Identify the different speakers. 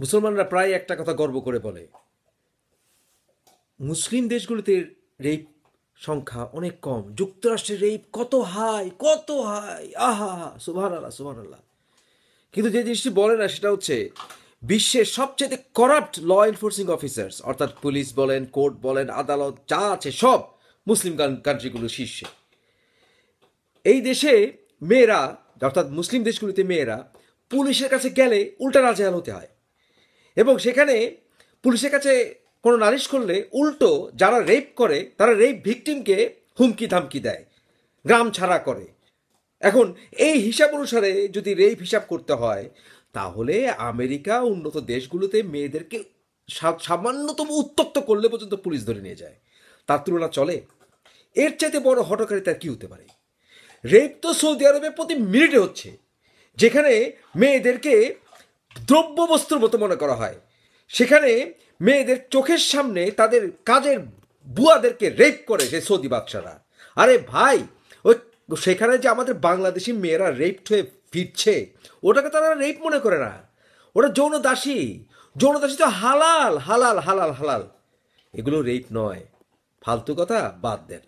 Speaker 1: মুসলমানরা প্রায় একটা কথা গর্ব করে বলে, মুসলিম দেশগুলোতে রেপ সংখ্যা অনেক কম, যুক্তরাষ্ট্রের রেপ কত হাই কত হাই, আহা সুবহানাল্লাহ সুবহানাল্লাহ। কিন্তু যে জিনিসটি বলে না সেটা হচ্ছে বিশ্বের সবচেয়ে করাপ্ট ল এনফোর্সিং অফিসার্স, অর্থাৎ পুলিশ বলেন, কোর্ট বলেন, আদালত যা আছে সব মুসলিম কান্ট্রিগুলোর শীর্ষে। এই দেশে মেয়েরা, অর্থাৎ মুসলিম দেশগুলিতে মেয়েরা পুলিশের কাছে গেলে উল্টা নাজেহাল হতে হয়, এবং সেখানে পুলিশের কাছে কোনো নালিশ করলে উল্টো যারা রেপ করে তারা রেপ ভিকটিমকে হুমকি ধামকি দেয়, গ্রাম ছাড়া করে। এখন এই হিসাব অনুসারে যদি রেপ হিসাব করতে হয়, তাহলে আমেরিকা উন্নত দেশগুলোতে মেয়েদেরকে সামান্যতম উত্তক্ত করলে পর্যন্ত পুলিশ ধরে নিয়ে যায়। তার তুলনা চলে? এর চাইতে বড় হটকারিতা কি হতে পারে? রেপ তো সৌদি আরবে প্রতি মিনিটে হচ্ছে, যেখানে মেয়েদেরকে দ্রব্য বস্তুর মতো মনে করা হয়। সেখানে মেয়েদের চোখের সামনে তাদের কাজের বুয়াদেরকে রেপ করে সেই সৌদি বাদশারা। আরে ভাই, ওই সেখানে যে আমাদের বাংলাদেশি মেয়েরা রেপড হয়ে ফিরছে, ওটাকে তারা রেপ মনে করে না, ওটা যৌন দাসী। যৌন দাসী তো হালাল হালাল হালাল হালাল, এগুলো রেপ নয়। ফালতু কথা বাদ দেন।